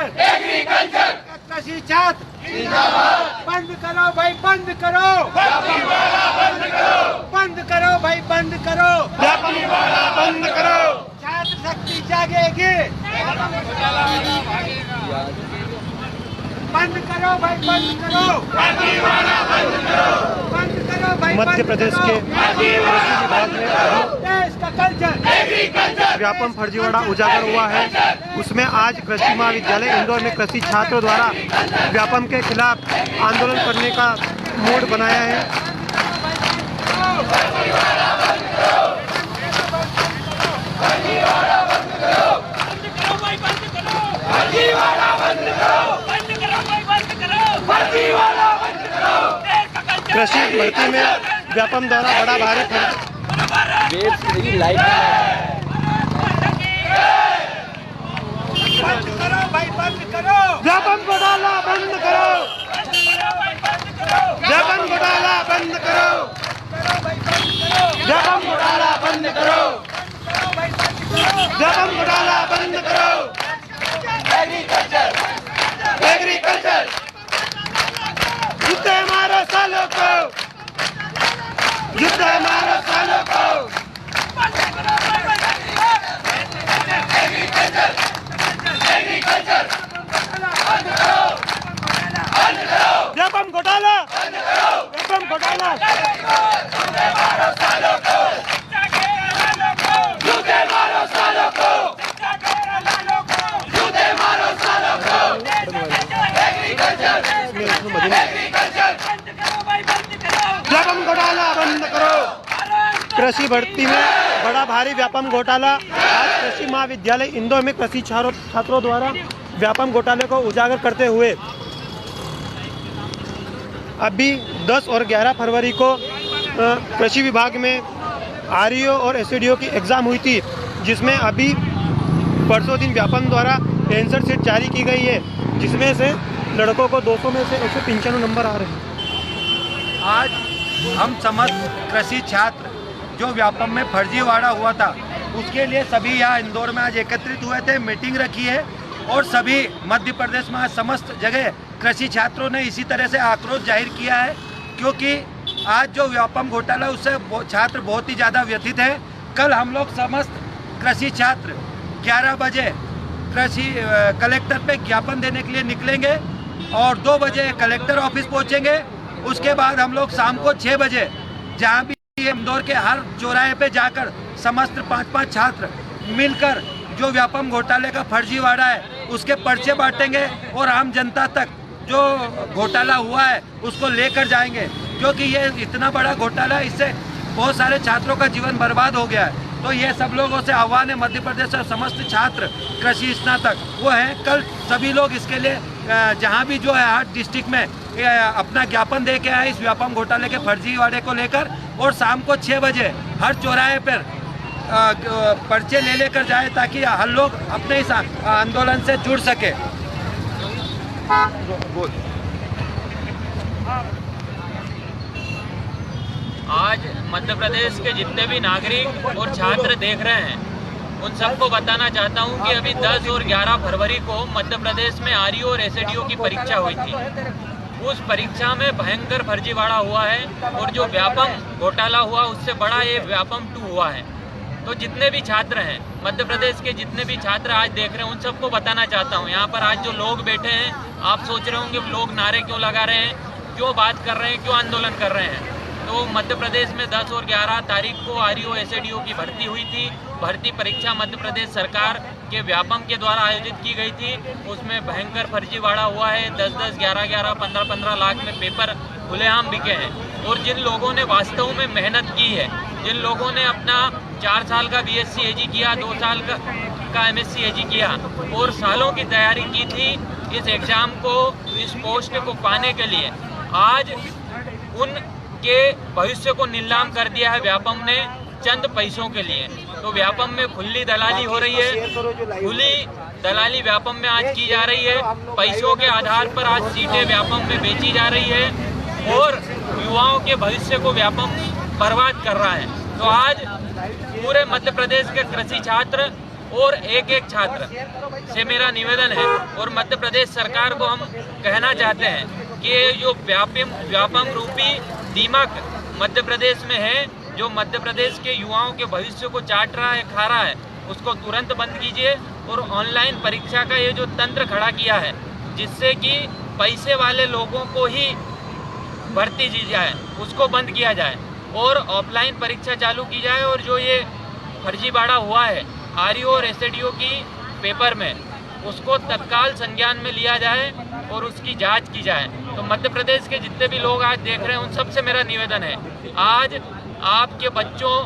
Agriculture कृषि छात्र बंद करो भाई, बंद करो, बंद करो भाई, बंद करो, बंद करो। छात्र शक्ति जागेगी, बंद करो भाई, बंद करो, बंद करो भाई। मध्य प्रदेश के विभाग में देश का कल्चर व्यापम फर्जीवाड़ा उजागर हुआ है। उसमें आज कृषि महाविद्यालय इंदौर में कृषि छात्रों द्वारा व्यापम के खिलाफ आंदोलन करने का मूड बनाया है। कृषि भर्ती में व्यापम द्वारा बड़ा भारी बंद करो भाई, बंद करो, व्यापम घोटाला बंद करो, व्यापम घोटाला बंद करो, व्यापम घोटाला बंद करो, व्यापम घोटाला बंद करो। एग्रीकल्चर युद्ध है हमारे सालों को, युद्ध है हमारे सालों को। व्यापम घोटाला, व्यापम घोटाला, व्यापम घोटाला बंद करो। कृषि भर्ती में बड़ा भारी व्यापम घोटाला। आज कृषि महाविद्यालय इंदौर में कृषि छात्रों द्वारा व्यापम घोटाले को उजागर करते हुए अभी 10 और 11 फरवरी को कृषि विभाग में आरईओ और एसडीओ की एग्ज़ाम हुई थी, जिसमें अभी परसों दिन व्यापम द्वारा आंसर शीट जारी की गई है, जिसमें से लड़कों को 200 में से 195 नंबर आ रहे हैं। आज हम समस्त कृषि छात्र जो व्यापम में फर्जीवाड़ा हुआ था उसके लिए सभी यहाँ इंदौर में आज एकत्रित हुए थे, मीटिंग रखी है और सभी मध्य प्रदेश में आज समस्त जगह कृषि छात्रों ने इसी तरह से आक्रोश जाहिर किया है, क्योंकि आज जो व्यापम घोटाला उससे छात्र बहुत ही ज़्यादा व्यथित है। कल हम लोग समस्त कृषि छात्र 11 बजे कृषि कलेक्टर पे ज्ञापन देने के लिए निकलेंगे और 2 बजे कलेक्टर ऑफिस पहुंचेंगे। उसके बाद हम लोग शाम को 6 बजे जहां भी इंदौर के हर चौराहे पे जाकर समस्त 5-5 छात्र मिलकर जो व्यापम घोटाले का फर्जीवाड़ा है उसके पर्चे बांटेंगे और आम जनता तक जो घोटाला हुआ है उसको लेकर जाएंगे, क्योंकि ये इतना बड़ा घोटाला है, इससे बहुत सारे छात्रों का जीवन बर्बाद हो गया है। तो ये सब लोगों से आह्वान है, मध्य प्रदेश से समस्त छात्र कृषि स्नातक वो हैं, कल सभी लोग इसके लिए जहाँ भी जो है हर डिस्ट्रिक्ट में अपना ज्ञापन दे के आए इस व्यापम घोटाले के फर्जीवाड़े को लेकर, और शाम को 6 बजे हर चौराहे पर पर्चे ले लेकर जाए ताकि हर लोग अपने इस आंदोलन से जुड़ सके। आज मध्य प्रदेश के जितने भी नागरिक और छात्र देख रहे हैं उन सबको बताना चाहता हूं कि अभी 10 और 11 फरवरी को मध्य प्रदेश में आरईओ और एसडीओ की परीक्षा हुई थी। उस परीक्षा में भयंकर फर्जीवाड़ा हुआ है और जो व्यापम घोटाला हुआ उससे बड़ा ये व्यापम 2 हुआ है। तो जितने भी छात्र हैं मध्य प्रदेश के, जितने भी छात्र आज देख रहे हैं उन सबको बताना चाहता हूं, यहाँ पर आज जो लोग बैठे हैं आप सोच रहे होंगे लोग नारे क्यों लगा रहे हैं, क्यों बात कर रहे हैं, क्यों आंदोलन कर रहे हैं। तो मध्य प्रदेश में 10 और 11 तारीख को आरईओ एसडीओ की भर्ती हुई थी। भर्ती परीक्षा मध्य प्रदेश सरकार के व्यापम के द्वारा आयोजित की गई थी। उसमें भयंकर फर्जीवाड़ा हुआ है। 10-10, 11-11, 15-15 लाख में पेपर खुलेआम बिके हैं। और जिन लोगों ने वास्तव में मेहनत की है, जिन लोगों ने अपना 4 साल का बीएससी एजी किया, 2 साल का एमएससी एजी किया और सालों की तैयारी की थी इस एग्ज़ाम को, इस पोस्ट को पाने के लिए, आज उनके भविष्य को नीलाम कर दिया है व्यापम ने चंद पैसों के लिए। तो व्यापम में खुली दलाली हो रही है, खुली दलाली व्यापम में आज की जा रही है। पैसों के आधार पर आज सीटें व्यापम में बेची जा रही है और युवाओं के भविष्य को व्यापम बर्बाद कर रहा है। तो आज पूरे मध्य प्रदेश के कृषि छात्र और एक एक छात्र से मेरा निवेदन है और मध्य प्रदेश सरकार को हम कहना चाहते हैं कि ये जो व्यापम रूपी दीमक मध्य प्रदेश में है, जो मध्य प्रदेश के युवाओं के भविष्य को चाट रहा है, खा रहा है, उसको तुरंत बंद कीजिए। और ऑनलाइन परीक्षा का ये जो तंत्र खड़ा किया है, जिससे कि पैसे वाले लोगों को ही भर्ती की जाए, उसको बंद किया जाए और ऑफलाइन परीक्षा चालू की जाए। और जो ये फर्जीवाड़ा हुआ है आरईओ और एसएडीओ की पेपर में, उसको तत्काल संज्ञान में लिया जाए और उसकी जांच की जाए। तो मध्य प्रदेश के जितने भी लोग आज देख रहे हैं, उन सबसे मेरा निवेदन है, आज आपके बच्चों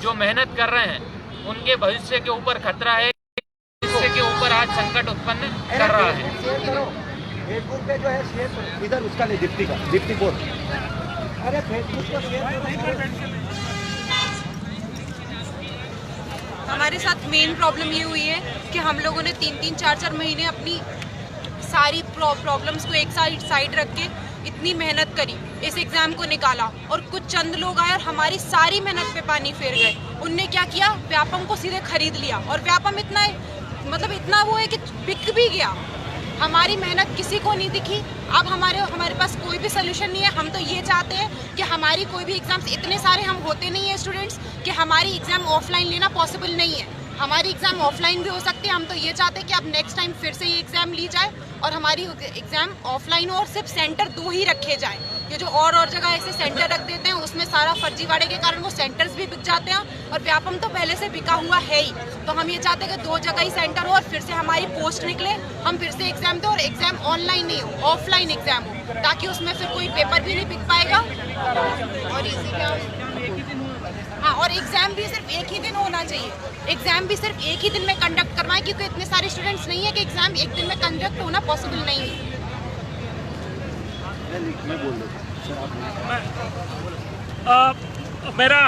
जो मेहनत कर रहे हैं, उनके भविष्य के ऊपर खतरा है, इससे के ऊपर आज संकट उत्पन्न कर रहा है। फेसबुक पे जो है शेयर इधर उसका नहीं, डिप्टी बोर्ड, अरे फेसबुक को शेयर। हमारे साथ मेन प्रॉब्लम ये हुई है कि हम लोगों ने 3-3, 4-4 महीने अपनी सारी प्रॉब्लम्स को एक साइड रख के इतनी मेहनत करी, इस एग्ज़ाम को निकाला, और कुछ चंद लोग आए और हमारी सारी मेहनत पे पानी फेर गए। उनने क्या किया, व्यापम को सीधे खरीद लिया, और व्यापम इतना वो है कि बिक भी गया। हमारी मेहनत किसी को नहीं दिखी। अब हमारे पास कोई भी सोल्यूशन नहीं है। हम तो ये चाहते हैं कि हमारी कोई भी एग्ज़ाम्स, इतने सारे हम होते नहीं हैं स्टूडेंट्स कि हमारी एग्ज़ाम ऑफलाइन लेना पॉसिबल नहीं है। हमारी एग्ज़ाम ऑफलाइन भी हो सकती है। हम तो ये चाहते हैं कि अब नेक्स्ट टाइम फिर से ये एग्ज़ाम ली जाए और हमारी एग्ज़ाम ऑफलाइन हो, और सिर्फ सेंटर 2 ही रखे जाएँ। ये जो और जगह ऐसे सेंटर रख देते हैं, उसमें सारा फर्जीवाड़े के कारण वो सेंटर्स भी बिक जाते हैं, और व्यापम तो पहले से बिका हुआ है ही। तो हम ये चाहते हैं कि 2 जगह ही सेंटर हो और फिर से हमारी पोस्ट निकले, हम फिर से एग्ज़ाम दें, और एग्ज़ाम ऑनलाइन नहीं हो, ऑफलाइन एग्ज़ाम हो, ताकि उसमें फिर कोई पेपर भी नहीं बिक पाएगा। और एग्ज़ाम भी सिर्फ एक ही दिन होना चाहिए। एग्ज़ाम भी सिर्फ एक ही दिन में कंडक्ट करवाएं, क्योंकि इतने सारे स्टूडेंट्स नहीं है कि एग्ज़ाम एक दिन में कंडक्ट होना पॉसिबल नहीं है। मेरा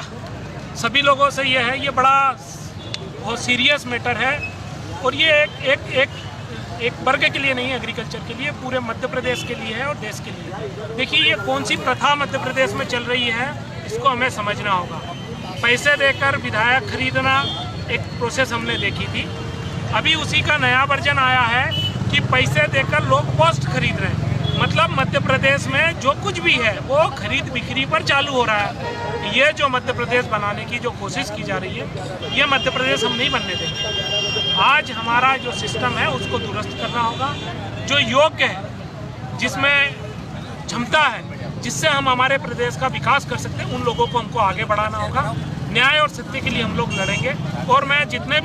सभी लोगों से ये है, ये बड़ा बहुत सीरियस मैटर है, और ये एक वर्ग के लिए नहीं है, एग्रीकल्चर के लिए, पूरे मध्य प्रदेश के लिए है और देश के लिए। देखिए, ये कौन सी प्रथा मध्य प्रदेश में चल रही है, इसको हमें समझना होगा। पैसे देकर विधायक खरीदना एक प्रोसेस हमने देखी थी। अभी उसी का नया वर्जन आया है कि पैसे देकर लोग पोस्ट खरीद रहे हैं। मतलब मध्य प्रदेश में जो कुछ भी है वो खरीद बिक्री पर चालू हो रहा है। ये जो मध्य प्रदेश बनाने की जो कोशिश की जा रही है, ये मध्य प्रदेश हम नहीं बनने देंगे। आज हमारा जो सिस्टम है उसको दुरुस्त करना होगा। जो योग्य है, जिसमें क्षमता है, जिससे हम हमारे प्रदेश का विकास कर सकते हैं, उन लोगों को हमको आगे बढ़ाना होगा। न्याय और सत्य के लिए हम लोग लड़ेंगे। और मैं जितने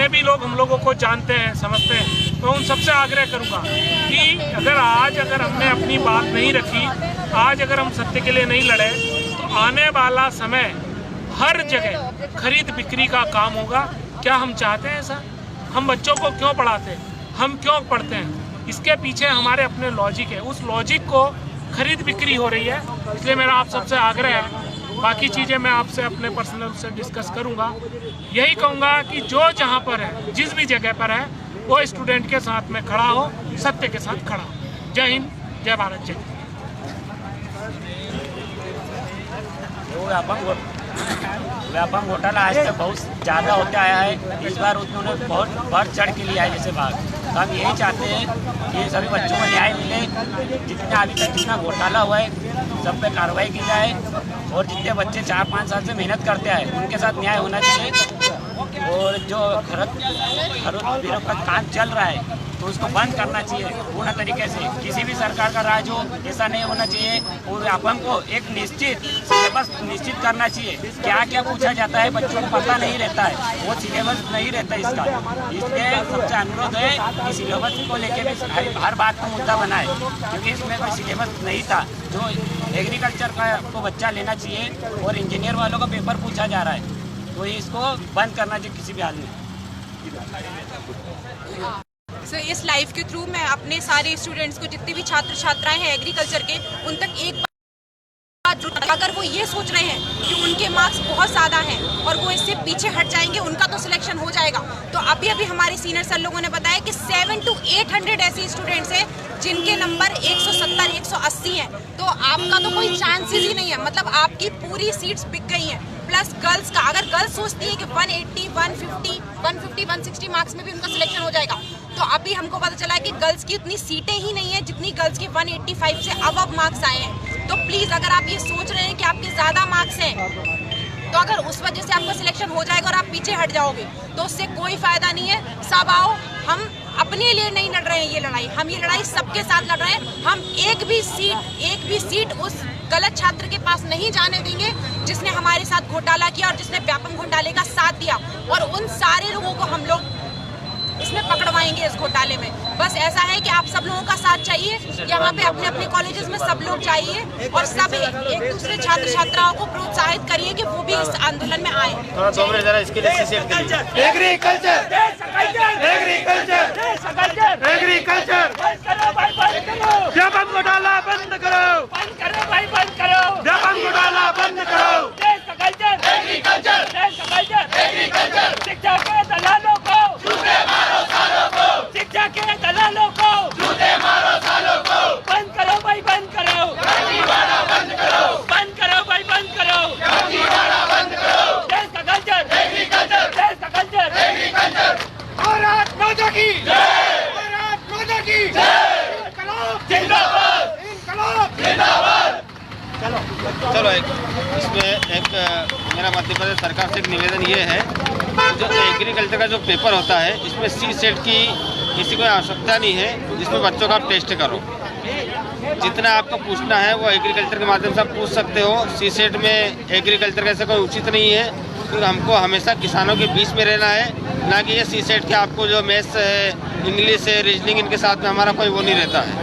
भी लोग हम लोगों को जानते हैं, समझते हैं, मैं उन सबसे आग्रह करूंगा कि अगर हमने अपनी बात नहीं रखी, आज अगर हम सत्य के लिए नहीं लड़े, तो आने वाला समय हर जगह खरीद बिक्री का काम होगा। क्या हम चाहते हैं ऐसा? हम बच्चों को क्यों पढ़ाते हैं, हम क्यों पढ़ते हैं? इसके पीछे हमारे अपने लॉजिक है। उस लॉजिक को खरीद बिक्री हो रही है। इसलिए मेरा आप सबसे आग्रह है, बाकी चीज़ें मैं आपसे अपने पर्सनल से डिस्कस करूंगा। यही कहूँगा कि जो जहाँ पर है, जिस भी जगह पर है, वो स्टूडेंट के साथ में खड़ा हो, सत्य के साथ खड़ा हो। जय हिंद, जय भारत, जय। व्यापम घोटाला आज तक बहुत ज़्यादा होता आया है। इस बार उन्होंने बहुत बढ़ चढ़ के लिया है जैसे भाग। तो हम यही चाहते हैं कि सभी बच्चों को न्याय मिले। जितना अभी तक जितना घोटाला हुआ है, सब पे कार्रवाई की जाए, और जितने बच्चे 4-5 साल से मेहनत करते हैं, उनके साथ न्याय होना चाहिए। और जो खरीद का काम चल रहा है, तो उसको बंद करना चाहिए पूर्ण तरीके से। किसी भी सरकार का राज हो, ऐसा नहीं होना चाहिए। और व्यापम को एक निश्चित सिलेबस निश्चित करना चाहिए। क्या क्या पूछा जाता है बच्चों को पता नहीं रहता है, वो सिलेबस नहीं रहता इसका। इसलिए सबसे अनुरोध है कि सिलेबस को लेके भी हर बात को मुद्दा बनाए, क्योंकि इसमें कोई सिलेबस नहीं था। जो एग्रीकल्चर का आपको बच्चा लेना चाहिए और इंजीनियर वालों का पेपर पूछा जा रहा है, तो इसको बंद करना चाहिए किसी भी हाल में। इस लाइव के थ्रू मैं अपने सारे स्टूडेंट्स को, जितने भी छात्र छात्राएं हैं एग्रीकल्चर के, उन तक एक बात, अगर वो ये सोच रहे हैं कि उनके मार्क्स बहुत ज़्यादा हैं और वो इससे पीछे हट जाएंगे, उनका तो सिलेक्शन हो जाएगा। तो अभी हमारे सीनियर सर लोगों ने बताया कि 700 to 800 ऐसे स्टूडेंट्स हैं जिनके नंबर 170-180 हैं। तो आपका तो कोई चांसेस ही नहीं है, मतलब आपकी पूरी सीट्स बिक गई हैं। प्लस गर्ल्स का, अगर गर्ल्स सोचती है कि 180, 150, 160 मार्क्स में भी उनका सिलेक्शन हो जाएगा, तो अभी हमको पता चला है कि गर्ल्स की उतनी सीटें ही नहीं है जितनी गर्ल्स के 185 से अब मार्क्स आए हैं। तो प्लीज अगर आप ये सोच रहे हैं कि आपके ज्यादा मार्क्स हैं, तो अगर उस वजह से आपका सिलेक्शन हो जाएगा और आप पीछे हट जाओगे तो उससे कोई फायदा नहीं है। सब आओ, हम अपने लिए नहीं लड़ रहे हैं ये लड़ाई, हम ये लड़ाई सबके साथ लड़ रहे हैं। हम एक भी सीट उस गलत छात्र के पास नहीं जाने देंगे जिसने हमारे साथ घोटाला किया और जिसने व्यापम घोटाले का साथ दिया, और उन सारे लोगों को हम लोग इसमें पकड़वाएंगे इस घोटाले में। बस ऐसा है कि आप सब लोगों का साथ चाहिए, यहाँ पे अपने अपने कॉलेजेस में सब लोग चाहिए और सब एक दूसरे छात्र छात्राओं को प्रोत्साहित करिए कि वो भी इस आंदोलन में आए। इसके लिए एग्रीकल्चर व्यापम घोटाला बंद करो, व्यापम घोटाला बंद करो। शिक्षा के दलालों को जूते मारो, सालों को शिक्षा के दलालों को जूते मारो, सालों को बंद करो भाई, बंद करो, बंद करो, बंद करो भाई, बंद करो, बंद करो। देश का कल्चर एग्रीकल्चर, देश का कल्चर एग्रीकल्चर। भारत माता की जय, भारत माता की जय, इनकलाब जिंदाबाद, इनकलाब जिंदाबाद। चलो इसमें मेरा मध्य प्रदेश सरकार से एक निवेदन ये है, जो एग्रीकल्चर का जो पेपर होता है इसमें सी सेट की किसी को आवश्यकता नहीं है, जिसमें बच्चों का आप टेस्ट करो। जितना आपको पूछना है वो एग्रीकल्चर के माध्यम से आप पूछ सकते हो। सी सेट में एग्रीकल्चर का कोई उचित नहीं है, क्योंकि हमको हमेशा किसानों के बीच में रहना है, ना कि ये सी सेट के आपको जो मैथ्स है, इंग्लिश है, रीजनिंग, इनके साथ में हमारा कोई वो नहीं रहता है।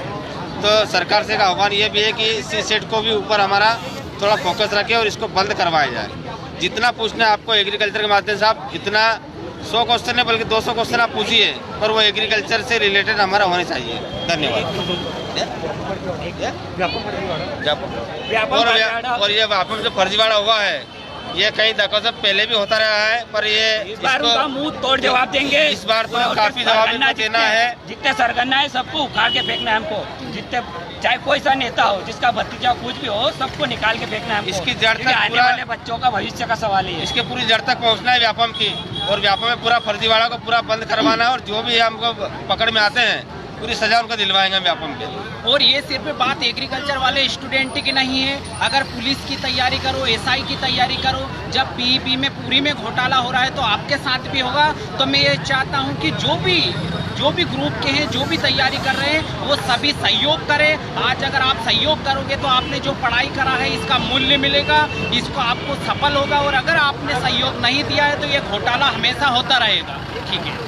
तो सरकार से का आह्वान ये भी है कि सी सेट को भी ऊपर हमारा थोड़ा फोकस रखें और इसको बंद करवाया जाए। जितना पूछना है आपको एग्रीकल्चर के माध्यम से आप इतना 100 क्वेश्चन है बल्कि 200 क्वेश्चन आप पूछिए, पर वो एग्रीकल्चर से रिलेटेड हमारा होने चाहिए। धन्यवाद। और ये व्यापम जो फर्जीवाड़ा हुआ है ये कई दशकों से पहले भी होता रहा है, पर ये इस बार उनका मुंह तोड़ जवाब देंगे। इस बार तो काफी जवाब देना है। जितने सरगना है सबको उखाड़ के फेंकना है हमको, जितने चाहे कोई सा नेता हो, जिसका भतीजा कुछ भी हो, सबको निकाल के फेंकना है हमको। इसकी जड़ तक आने वाले बच्चों का भविष्य का सवाल है। इसके पूरी जड़ तक पहुंचना है व्यापम की, और व्यापम में पूरा फर्जीवाड़ा को पूरा बंद करवाना है, और जो भी हमको पकड़ में आते हैं पूरी सजा उनको दिलवाएंगे व्यापम के। और ये सिर्फ बात एग्रीकल्चर वाले स्टूडेंट की नहीं है, अगर पुलिस की तैयारी करो, एसआई की तैयारी करो, जब पीईपी में पूरी में घोटाला हो रहा है तो आपके साथ भी होगा। तो मैं ये चाहता हूँ कि जो भी ग्रुप के हैं, जो भी तैयारी कर रहे हैं, वो सभी सहयोग करें। आज अगर आप सहयोग करोगे तो आपने जो पढ़ाई करा है इसका मूल्य मिलेगा, इसको आपको सफल होगा। और अगर आपने सहयोग नहीं दिया है तो ये घोटाला हमेशा होता रहेगा। ठीक है।